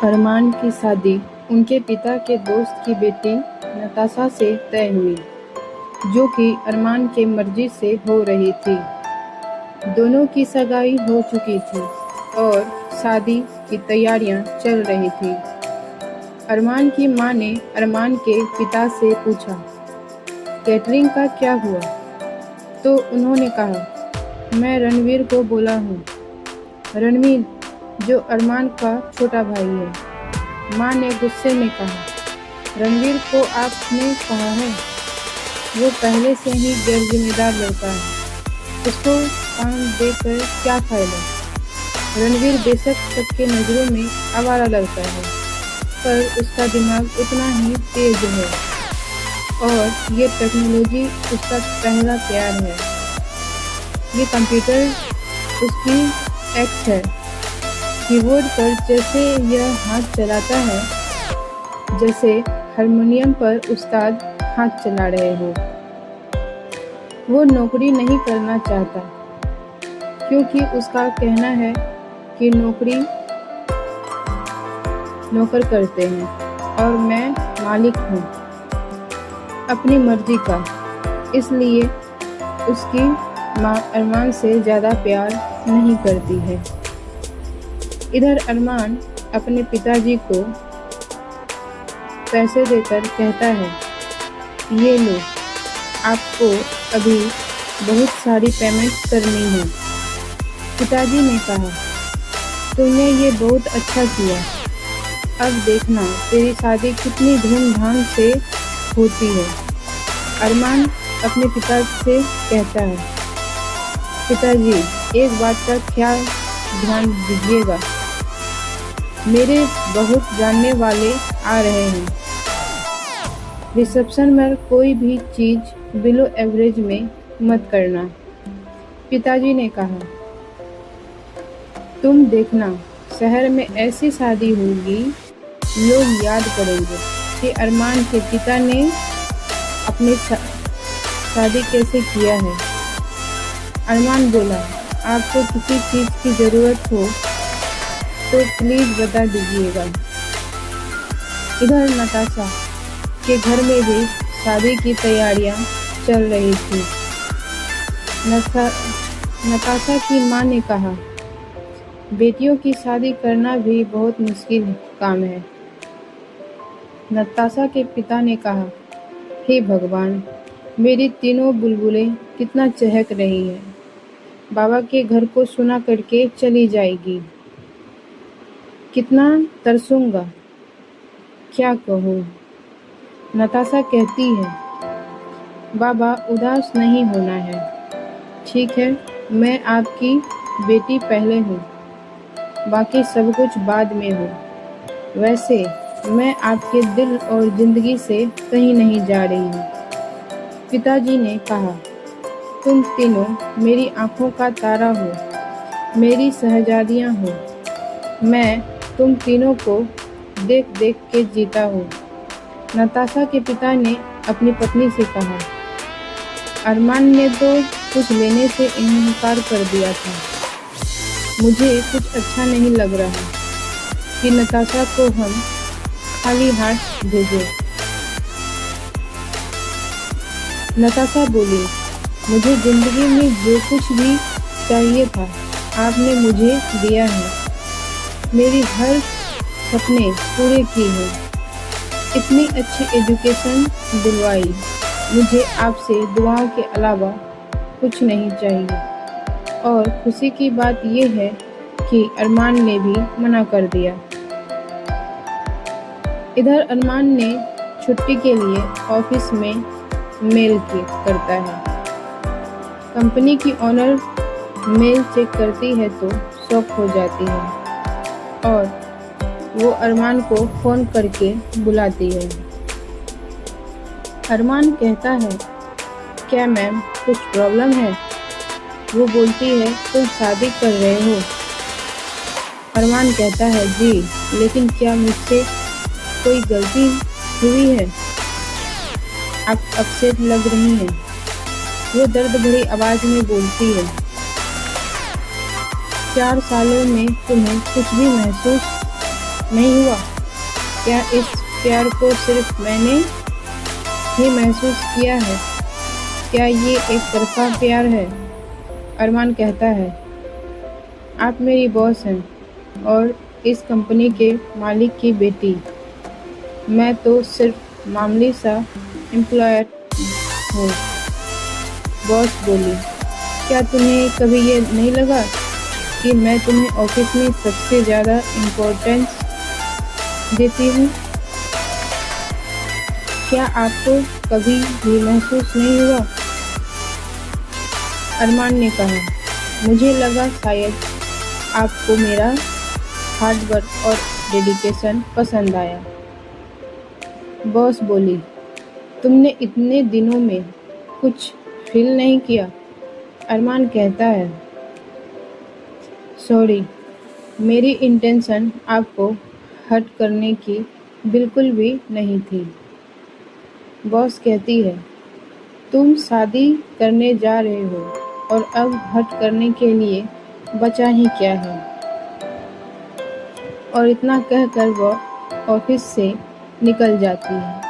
अरमान की शादी उनके पिता के दोस्त की बेटी नताशा से तय हुई, जो कि अरमान के मर्जी से हो रही थी। दोनों की सगाई हो चुकी थी और शादी की तैयारियां चल रही थी। अरमान की मां ने अरमान के पिता से पूछा, कैटरिंग का क्या हुआ? तो उन्होंने कहा, मैं रणवीर को बोला हूँ। रणवीर, जो अरमान का छोटा भाई है। माँ ने गुस्से में कहा, रणवीर को आपने कहा है? वो पहले से ही गैर-जिम्मेदार लड़का है। उसको काम देकर क्या फायदा? रणवीर बेशक सबके नज़रों में आवारा लड़का है, पर उसका दिमाग उतना ही तेज है और ये टेक्नोलॉजी उसका पहला प्यार है। ये कंप्यूटर उसकी एक्स है। कीबोर्ड पर जैसे यह हाथ चलाता है, जैसे हारमोनियम पर उस्ताद हाथ चला रहे हो। वो नौकरी नहीं करना चाहता, क्योंकि उसका कहना है कि नौकरी नौकर करते हैं और मैं मालिक हूँ अपनी मर्जी का। इसलिए उसकी माँ अरमान से ज़्यादा प्यार नहीं करती है। इधर अरमान अपने पिताजी को पैसे देकर कहता है, ये लो, आपको अभी बहुत सारी पेमेंट करनी है। पिताजी ने कहा, तुमने ये बहुत अच्छा किया। अब देखना तेरी शादी कितनी धूमधाम से होती है। अरमान अपने पिता से कहता है, पिताजी, एक बात का ध्यान दीजिएगा, मेरे बहुत जानने वाले आ रहे हैं। रिसेप्शन में कोई भी चीज़ बिलो एवरेज में मत करना। पिताजी ने कहा, तुम देखना, शहर में ऐसी शादी होगी, लोग याद करेंगे कि अरमान के पिता ने अपनी शादी कैसे किया है। अरमान बोला, आपको किसी चीज़ की ज़रूरत हो तो प्लीज़ बता दीजिएगा। इधर नताशा के घर में भी शादी की तैयारियां चल रही थी। नताशा की मां ने कहा, बेटियों की शादी करना भी बहुत मुश्किल काम है। नताशा के पिता ने कहा, हे भगवान, मेरी तीनों बुलबुलें कितना चहक रही हैं। बाबा के घर को सुना करके चली जाएगी। कितना तरसूंगा, क्या कहूँ। नताशा कहती है, बाबा उदास नहीं होना है। ठीक है, मैं आपकी बेटी पहले हूँ, बाकी सब कुछ बाद में हो। वैसे मैं आपके दिल और ज़िंदगी से कहीं नहीं जा रही हूँ। पिताजी ने कहा, तुम तीनों मेरी आँखों का तारा हो, मेरी शहजादियाँ हो। मैं तुम तीनों को देख देख के जीता हूँ। नताशा के पिता ने अपनी पत्नी से कहा, अरमान ने तो कुछ लेने से इनकार कर दिया था। मुझे कुछ अच्छा नहीं लग रहा कि नताशा को हम खाली हाथ भेजें। नताशा बोली, मुझे ज़िंदगी में जो कुछ भी चाहिए था, आपने मुझे दिया है। मेरी हर सपने पूरे किए हैं। इतनी अच्छी एजुकेशन दिलवाई। मुझे आपसे दुआओं के अलावा कुछ नहीं चाहिए। और खुशी की बात यह है कि अरमान ने भी मना कर दिया। इधर अरमान ने छुट्टी के लिए ऑफिस में मेल करता है। कंपनी की ओनर मेल चेक करती है तो शॉक हो जाती है और वो अरमान को फ़ोन करके बुलाती है। अरमान कहता है, क्या मैम कुछ प्रॉब्लम है? वो बोलती है, तुम शादी कर रहे हो? अरमान कहता है, जी, लेकिन क्या मुझसे कोई गलती हुई है? आप अपसेट लग रही हैं। वो दर्द भरी आवाज़ में बोलती है, 4 सालों में तुम्हें कुछ भी महसूस नहीं हुआ? क्या इस प्यार को सिर्फ मैंने ही महसूस किया है? क्या ये एक तरफ़ा प्यार है? अरमान कहता है, आप मेरी बॉस हैं और इस कंपनी के मालिक की बेटी। मैं तो सिर्फ मामूली सा एम्प्लॉयर हूँ। बॉस बोली, क्या तुम्हें कभी ये नहीं लगा कि मैं तुम्हें ऑफिस में सबसे ज़्यादा इम्पोर्टेंस देती हूँ? क्या आपको कभी भी महसूस नहीं हुआ? अरमान ने कहा, मुझे लगा शायद आपको मेरा हार्ड वर्क और डेडिकेशन पसंद आया। बॉस बोली, तुमने इतने दिनों में कुछ फील नहीं किया? अरमान कहता है, सॉरी, मेरी इंटेंशन आपको हर्ट करने की बिल्कुल भी नहीं थी। बॉस कहती है, तुम शादी करने जा रहे हो और अब हर्ट करने के लिए बचा ही क्या है? और इतना कहकर वह ऑफिस से निकल जाती है।